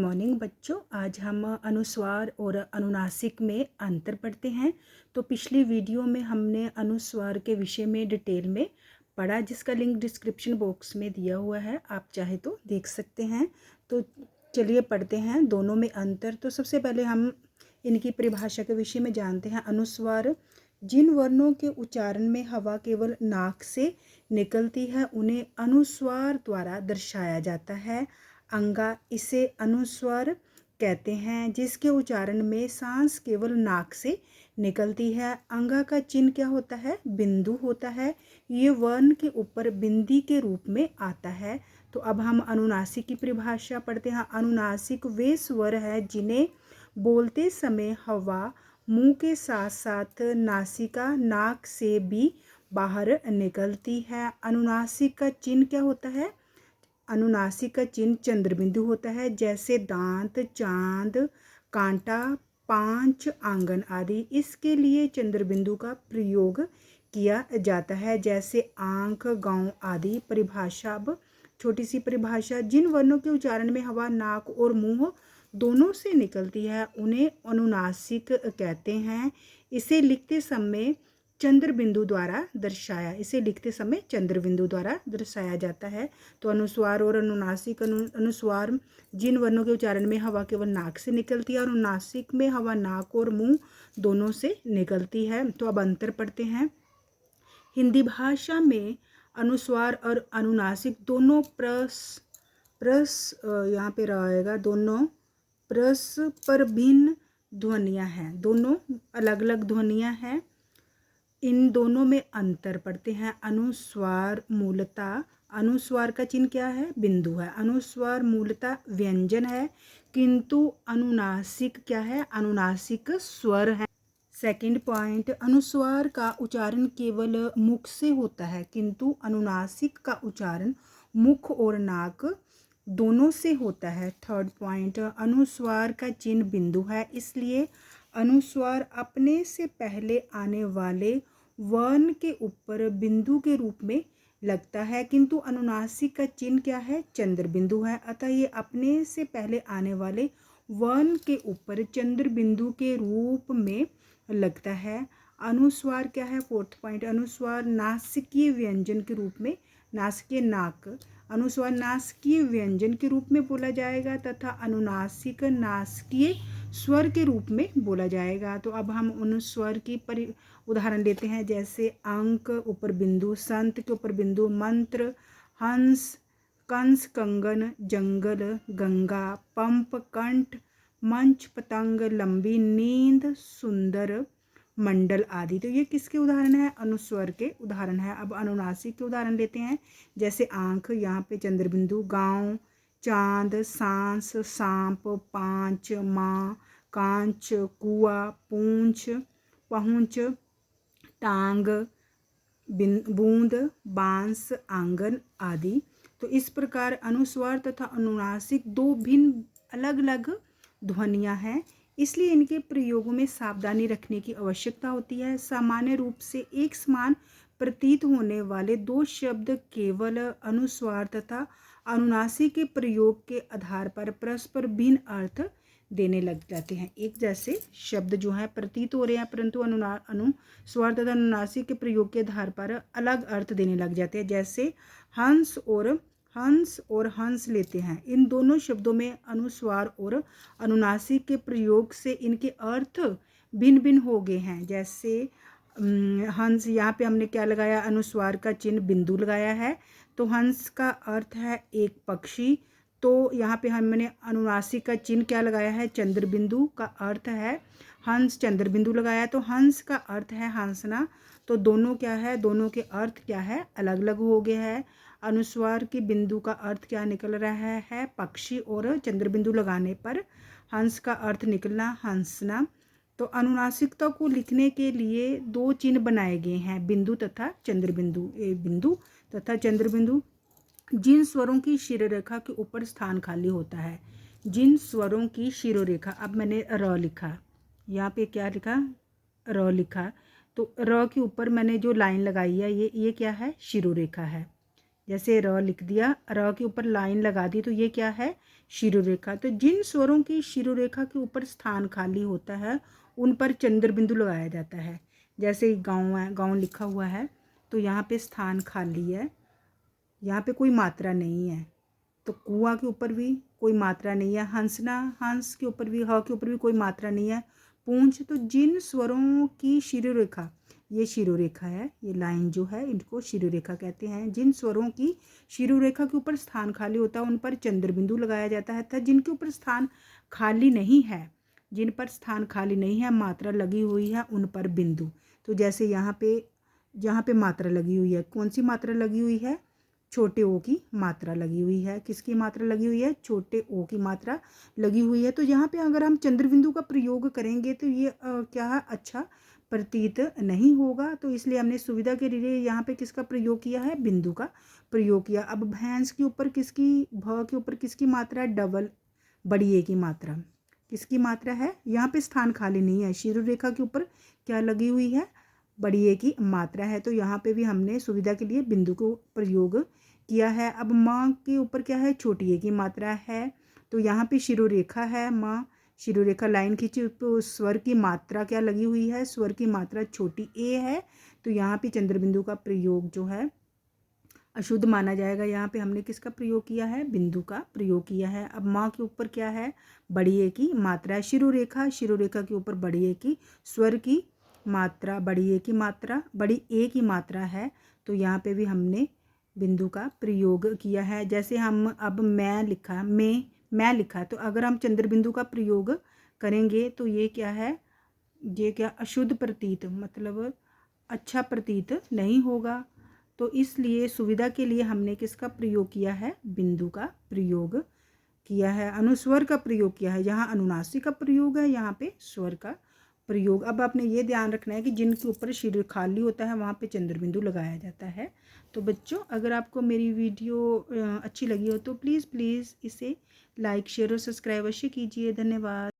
Morning बच्चों। आज हम अनुस्वार और अनुनासिक में अंतर पढ़ते हैं। तो पिछली वीडियो में हमने अनुस्वार के विषय में डिटेल में पढ़ा, जिसका लिंक डिस्क्रिप्शन बॉक्स में दिया हुआ है, आप चाहे तो देख सकते हैं। तो चलिए पढ़ते हैं दोनों में अंतर। तो सबसे पहले हम इनकी परिभाषा के विषय में जानते हैं। अनुस्वार जिन वर्णों के उच्चारण में हवा केवल नाक से निकलती है उन्हें अनुस्वार द्वारा दर्शाया जाता है। अंगा इसे अनुस्वार कहते हैं जिसके उच्चारण में सांस केवल नाक से निकलती है। अंगा का चिन्ह क्या होता है? बिंदु होता है। ये वर्ण के ऊपर बिंदी के रूप में आता है। तो अब हम अनुनासिक की परिभाषा पढ़ते हैं। अनुनासिक वे स्वर है जिन्हें बोलते समय हवा मुंह के साथ साथ नासिका नाक से भी बाहर निकलती है। अनुनासिक का चिन्ह क्या होता है? अनुनासिक का चिन्ह चंद्रबिंदु होता है, जैसे दांत, चांद, कांटा, पांच, आंगन आदि। इसके लिए चंद्रबिंदु का प्रयोग किया जाता है, जैसे आंख, गांव आदि। परिभाषा, अब छोटी सी परिभाषा। जिन वर्णों के उच्चारण में हवा नाक और मुंह दोनों से निकलती है उन्हें अनुनासिक कहते हैं। इसे लिखते समय चंद्रबिंदु द्वारा दर्शाया जाता है। तो अनुस्वार और अनुनासिक। अनुस्वार जिन वर्णों के उच्चारण में हवा केवल नाक से निकलती है और अनुनासिक में हवा नाक और मुंह दोनों से निकलती है। तो अब अंतर पढ़ते हैं। हिंदी भाषा में अनुस्वार और अनुनासिक दोनों यहाँ पे रहेगा, दोनों परस्पर भिन्न ध्वनियाँ हैं, दोनों अलग अलग ध्वनियाँ हैं। इन दोनों में अंतर पढ़ते हैं। अनुस्वार मूलतः, अनुस्वार का चिन्ह क्या है? बिंदु है। अनुस्वार मूलतः व्यंजन है, किंतु अनुनासिक क्या है? अनुनासिक स्वर है। सेकंड पॉइंट, अनुस्वार का उच्चारण केवल मुख से होता है, किंतु अनुनासिक का उच्चारण मुख और नाक दोनों से होता है। थर्ड पॉइंट, अनुस्वार का चिन्ह बिंदु है, इसलिए अनुस्वार अपने से पहले आने वाले वर्ण के ऊपर बिंदु के रूप में लगता है, किंतु अनुनासिक का चिन्ह क्या है? चंद्र बिंदु है। अतः ये अपने से पहले आने वाले वर्ण के ऊपर चंद्र बिंदु के रूप में लगता है। अनुस्वार क्या है? फोर्थ पॉइंट, अनुस्वार नासिकीय व्यंजन के रूप में, नासिकीय नाक, अनुस्वार नासिकीय व्यंजन के रूप में बोला जाएगा तथा अनुनासिक नासिकीय स्वर के रूप में बोला जाएगा। तो अब हम अनुस्वर की उदाहरण लेते हैं, जैसे अंक ऊपर बिंदु, संत के ऊपर बिंदु, मंत्र, हंस, कंस, कंगन, जंगल, गंगा, पंप, कंठ, मंच, पतंग, लंबी, नींद, सुंदर, मंडल आदि। तो ये किसके उदाहरण है? अनुस्वर के उदाहरण है। अब अनुनासिक के उदाहरण लेते हैं, जैसे आंख, यहाँ पे चंद्रबिंदु, गांव, चांद, सांस, सांप, पांच, माँ, कांच, कुआ, पूंछ, पहुंच, टांग, बूंद, बांस, आंगन आदि। तो इस प्रकार अनुस्वार तथा अनुनासिक दो भिन्न अलग अलग ध्वनियाँ हैं, इसलिए इनके प्रयोगों में सावधानी रखने की आवश्यकता होती है। सामान्य रूप से एक समान प्रतीत होने वाले दो शब्द केवल अनुस्वार तथा अनुनासिक के प्रयोग के आधार पर परस्पर भिन्न अर्थ देने लग जाते हैं। एक जैसे शब्द जो है प्रतीत हो रहे हैं, परंतु अनुस्वार तथा अनुनासिक के प्रयोग के आधार पर अलग अर्थ देने लग जाते हैं। जैसे हंस और हंस लेते हैं, इन दोनों शब्दों में अनुस्वार और अनुनासिक के प्रयोग से इनके अर्थ भिन्न भिन्न हो गए हैं। जैसे हंस, यहाँ पे हमने क्या लगाया? अनुस्वार का चिन्ह बिंदु लगाया है, तो हंस का अर्थ है एक पक्षी। तो यहाँ पे हमने अनुनासिक का चिन्ह क्या लगाया है? चंद्र बिंदु का अर्थ है हंस, चंद्र बिंदु लगाया, तो हंस का अर्थ है हंसना। तो दोनों क्या है? दोनों के अर्थ क्या है? अलग अलग हो गए हैं। अनुस्वार की बिंदु का अर्थ क्या निकल रहा है? पक्षी, और चंद्र बिंदु लगाने पर हंस का अर्थ निकलना हंसना। तो अनुनासिकता को लिखने के लिए दो चिन्ह बनाए गए हैं, बिंदु तथा चंद्र बिंदु। बिंदु तथा चंद्र बिंदु जिन स्वरों की शिरोरेखा के ऊपर स्थान खाली होता है, जिन स्वरों की शिरोरेखा, अब मैंने र लिखा, यहाँ पे क्या लिखा? र लिखा, तो र के ऊपर मैंने जो लाइन लगाई है ये क्या है? शिरोरेखा है। जैसे र लिख दिया, र के ऊपर लाइन लगा दी, तो ये क्या है, शिरोरेखा। तो जिन स्वरों की शिरोरेखा के ऊपर स्थान खाली होता है उन पर चंद्र बिंदु लगाया जाता है। जैसे गाँव है, गाँव लिखा हुआ है तो यहाँ पे स्थान खाली है, यहाँ पे कोई मात्रा नहीं है। तो कुआं के ऊपर भी कोई मात्रा नहीं है, हंसना, हंस के ऊपर भी, ह के ऊपर भी कोई मात्रा नहीं है। पूंछ, तो जिन स्वरों की शिरोरेखा, ये शिरोरेखा है, ये लाइन जो है इनको शिरोरेखा कहते हैं। जिन स्वरों की शिरोरेखा के ऊपर स्थान खाली होता है उन पर चंद्र बिंदु लगाया जाता है, तथा जिनके ऊपर स्थान खाली नहीं है, जिन पर स्थान खाली नहीं है, मात्रा लगी हुई है, उन पर बिंदु। तो जैसे यहाँ पे मात्रा लगी हुई है, कौन सी मात्रा लगी हुई है, छोटे ओ की मात्रा लगी हुई है। किसकी मात्रा लगी हुई है, छोटे ओ की मात्रा लगी हुई है। तो यहाँ पे अगर हम चंद्र बिंदु का प्रयोग करेंगे तो ये क्या है, अच्छा प्रतीत नहीं होगा। तो इसलिए हमने सुविधा के लिए यहाँ पे किसका प्रयोग किया है, बिंदु का प्रयोग किया। अब भैंस के ऊपर किसकी, भ के ऊपर किसकी मात्रा है, डबल बड़ी ए की मात्रा, किसकी मात्रा है, यहाँ पे स्थान खाली नहीं है, शिरोरेखा के ऊपर क्या लगी हुई है, बड़ी ए की मात्रा है। तो यहाँ पे भी हमने सुविधा के लिए बिंदु को प्रयोग किया है। अब माँ के ऊपर क्या है, छोटी ए की मात्रा है, तो यहाँ पे शिरोरेखा है, माँ शिरोरेखा लाइन खींची, तो स्वर की मात्रा क्या लगी हुई है, स्वर की मात्रा छोटी ए है। तो यहाँ पे चंद्र बिंदु का प्रयोग जो है अशुद्ध माना जाएगा। यहाँ पे हमने किसका प्रयोग किया है, बिंदु का प्रयोग किया है। अब माँ के ऊपर क्या है, बड़ी ए की मात्रा है, शिरोरेखा, शिरोरेखा के ऊपर बड़ी ए की स्वर की मात्रा, बड़ी ए की मात्रा, बड़ी ए की मात्रा है। तो यहाँ पे भी हमने बिंदु का प्रयोग किया है। जैसे हम अब मैं लिखा, मैं लिखा, तो अगर हम चंद्र बिंदु का प्रयोग करेंगे तो ये क्या है, ये क्या अशुद्ध प्रतीत, मतलब अच्छा प्रतीत नहीं होगा। तो इसलिए सुविधा के लिए हमने किसका प्रयोग किया है, बिंदु का प्रयोग किया है, अनुस्वर का प्रयोग किया है। जहाँ अनुनासिक का प्रयोग है, यहाँ पे स्वर का प्रयोग। अब आपने ये ध्यान रखना है कि जिनके ऊपर शिर खाली होता है वहाँ पे चंद्र बिंदु लगाया जाता है। तो बच्चों, अगर आपको मेरी वीडियो अच्छी लगी हो तो प्लीज़ इसे लाइक, शेयर और सब्सक्राइब अवश्य कीजिए। धन्यवाद।